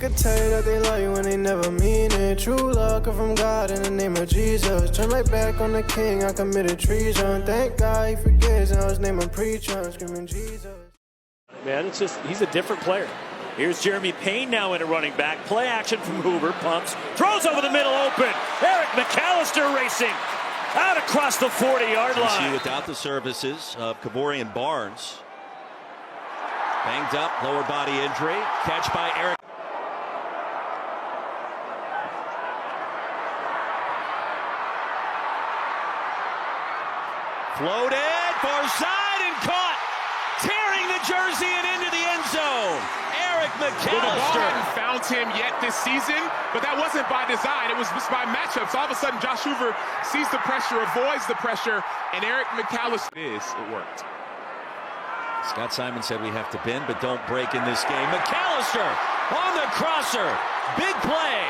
Could tell you that they love you when they never mean it. True love come from God in the name of Jesus. Turn my back on the king, I committed treason. Thank God he forgives, now his name I'm preaching, screaming Jesus. Man, it's just, he's a different player. Here's Jeremy Payne now in a running back. Play action from Hoover, pumps, throws over the middle open. Eric McAlister racing out across the 40-yard line. TCU without the services of Kavori and Barnes. Banged up, lower body injury. Catch by Eric. Floated, far side, and caught. Tearing the jersey and into the end zone. Eric McAlister. Well, the ball hadn't found him yet this season, but that wasn't by design. It was just by matchups. All of a sudden, Josh Hoover sees the pressure, avoids the pressure, and Eric McAlister it worked. Scott Simon said we have to bend, but don't break in this game. McAlister on the crosser. Big play.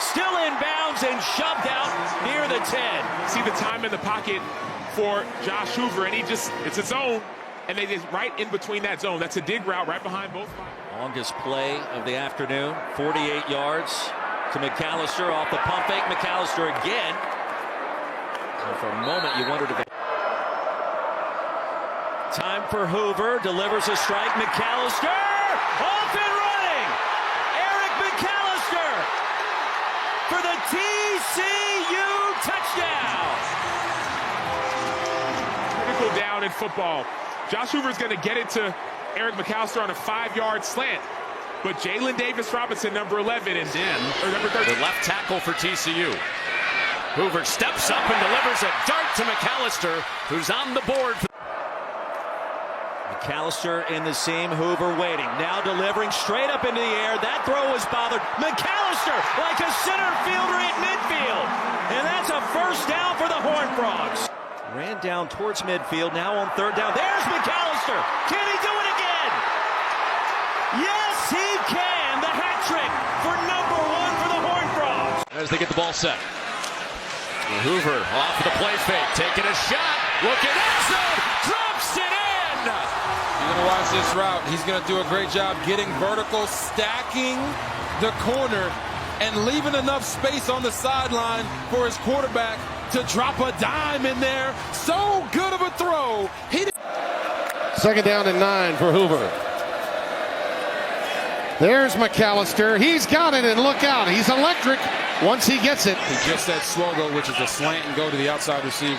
Still in bounds and shoved out near the 10. See the time in the pocket for Josh Hoover, and it's a zone, and they just right in between that zone. That's a dig route right behind both. Longest play of the afternoon, 48 yards to McAlister off the pump fake. McAlister again. And for a moment, you wondered if time for Hoover, delivers a strike. McAlister off and running. Eric McAlister for the TCU touchdown. Critical down in football. Josh Hoover's going to get it to Eric McAlister on a 5-yard slant. But Jalen Davis Robinson, number 11, and number 13. The left tackle for TCU. Hoover steps up and delivers a dart to McAlister, who's on the board. McAlister in the seam, Hoover waiting. Now delivering straight up into the air. That throw was bothered. McAlister like a center fielder at midfield. And that's a first down for the Horned Frogs. Ran down towards midfield, now on third down. There's McAlister. Can he do it again? Yes, he can. The hat trick for number 1 for the Horned Frogs. As they get the ball set. Hoover off the play fake, taking a shot. Looking Azle, drops it in. You're going to watch this route. He's going to do a great job getting vertical, stacking the corner, and leaving enough space on the sideline for his quarterback to drop a dime in there. So good of a throw. Second down and 9 for Hoover. There's McAlister. He's got it, and look out. He's electric once he gets it. He gets that slow go, which is a slant and go to the outside receiver.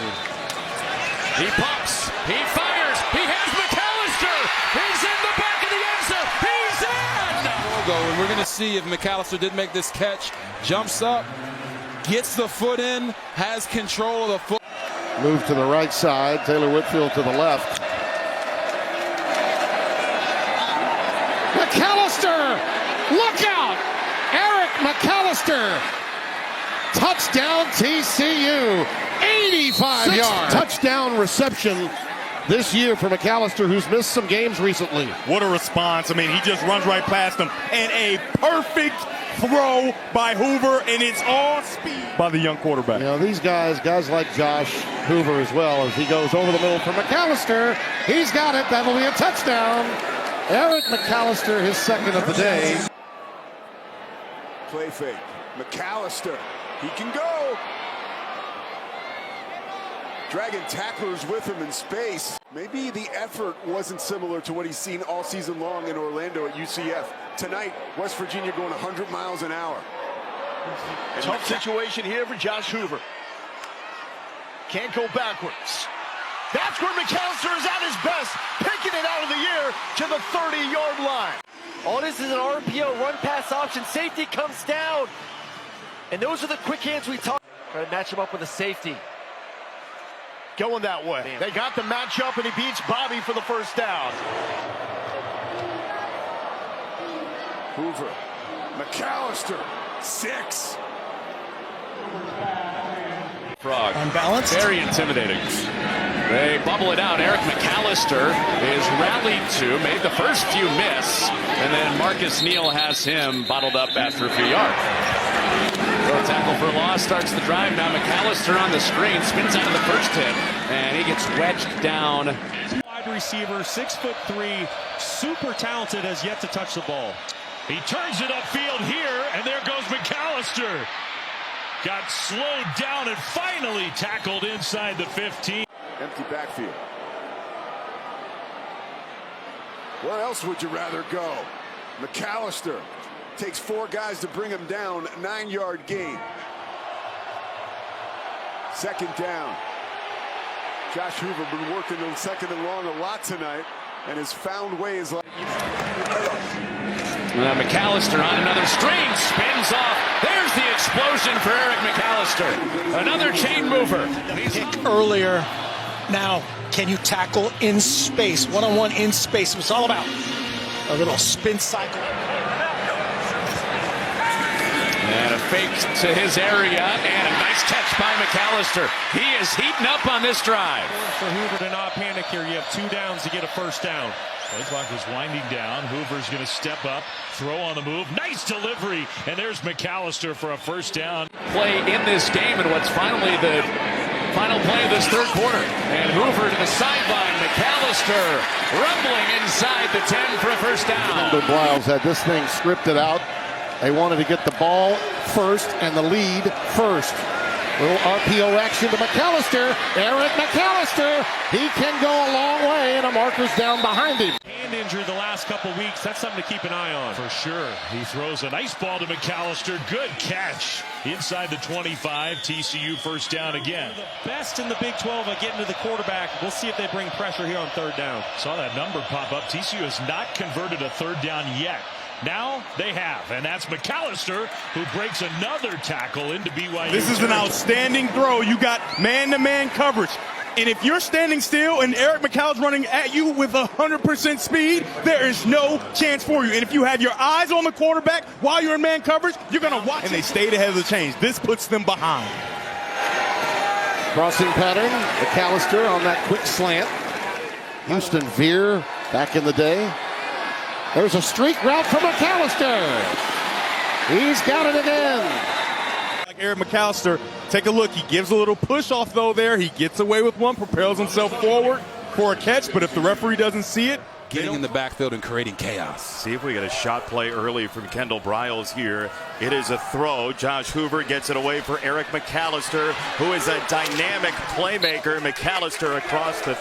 He pumps. He fires. He has McAlister. He's in the back of the end zone. He's in. Go, and we're going to see if McAlister did make this catch. Jumps up, gets the foot in, has control of the foot. Move to the right side. Taylor Whitfield to the left. McAlister! Look out! Eric McAlister! Touchdown TCU! 85 yards! Touchdown reception this year for McAlister, who's missed some games recently. What a response. I mean, he just runs right past him. And a perfect throw by Hoover, and it's all speed by the young quarterback. You know, these guys like Josh Hoover as well, as he goes over the middle for McAlister. He's got it. That'll be a touchdown. Eric McAlister, his second of the day. Play fake. McAlister. He can go. Dragging tacklers with him in space. Maybe the effort wasn't similar to what he's seen all season long in Orlando at UCF. Tonight, West Virginia going 100 miles an hour. Tough situation here for Josh Hoover. Can't go backwards. That's where McAlister is at his best, picking it out of the air to the 30-yard line. All this is an RPO, run-pass option. Safety comes down. And those are the quick hands we talk. Try to match him up with a safety. Going that way. Damn. They got the matchup, and he beats Bobby for the first down. Hoover. McAlister. 6. Frog. Unbalanced. Very intimidating. They bubble it out. Eric McAlister is rallied to, made the first few miss, and then Marcus Neal has him bottled up after a few yards. Throw tackle for loss, starts the drive. Now McAlister on the screen, spins out of the first hit, and he gets wedged down. Wide receiver, 6'3", super talented, has yet to touch the ball. He turns it upfield here, and there goes McAlister. Got slowed down and finally tackled inside the 15. Empty backfield. Where else would you rather go? McAlister takes 4 guys to bring him down. 9-yard gain. Second down. Josh Hoover been working on second and long a lot tonight and has found ways. McAlister on another string, spins off. There's the explosion for Eric McAlister. Another chain mover. Earlier, now can you tackle in space, one-on-one in space? It's all about a little spin cycle. And a fake to his area, and a nice catch by McAlister. He is heating up on this drive. For Hoover to not panic here, you have 2 downs to get a first down. Play clock is winding down. Hoover's going to step up, throw on the move. Nice delivery, and there's McAlister for a first down. Play in this game, and what's finally the final play of this third quarter. And Hoover to the sideline. McAlister rumbling inside the 10 for a first down. The Blyles had this thing scripted out. They wanted to get the ball first and the lead first. Little RPO action to McAlister. Eric McAlister. He can go a long way, and a marker's down behind him. Hand injury the last couple weeks. That's something to keep an eye on. For sure. He throws a nice ball to McAlister. Good catch. Inside the 25. TCU first down again. The best in the Big 12 at getting to the quarterback. We'll see if they bring pressure here on third down. Saw that number pop up. TCU has not converted a third down yet. Now they have, and that's McAlister who breaks another tackle into BYU. This is an outstanding throw. You got man-to-man coverage. And if you're standing still and Eric McAlister's running at you with 100% speed, there is no chance for you. And if you have your eyes on the quarterback while you're in man coverage, you're going to watch. And they stayed ahead of the chains. This puts them behind. Crossing pattern. McAlister on that quick slant. Houston Veer back in the day. There's a streak route for McAlister. He's got it again. Like Eric McAlister, take a look. He gives a little push off, though, there. He gets away with one, propels himself forward for a catch. But if the referee doesn't see it, getting in the backfield and creating chaos. See if we get a shot play early from Kendall Bryles here. It is a throw. Josh Hoover gets it away for Eric McAlister, who is a dynamic playmaker. McAlister across the...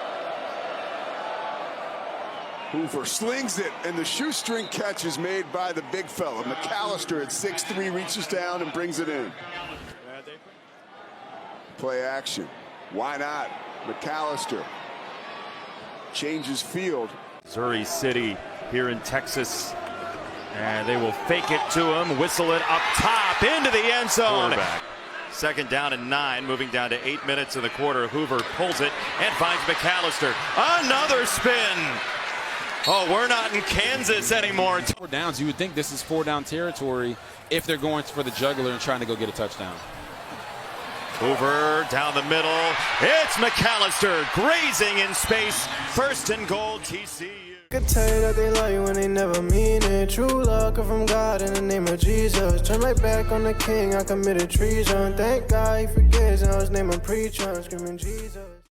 Hoover slings it, and the shoestring catch is made by the big fella. McAlister at 6'3" reaches down and brings it in. Play action. Why not? McAlister changes field. Missouri City here in Texas. And they will fake it to him, whistle it up top into the end zone. Second down and 9, moving down to 8 minutes in the quarter. Hoover pulls it and finds McAlister. Another spin. Oh, we're not in Kansas anymore. 4 downs. You would think this is 4-down territory if they're going for the jugular and trying to go get a touchdown. Hoover down the middle. It's McAlister grazing in space. First and goal, TCU. I could tell you that they love you when they never mean it. True love come from God in the name of Jesus. Turn my back on the king, I committed treason. Thank God he forgives, and I was named a preacher, screaming Jesus.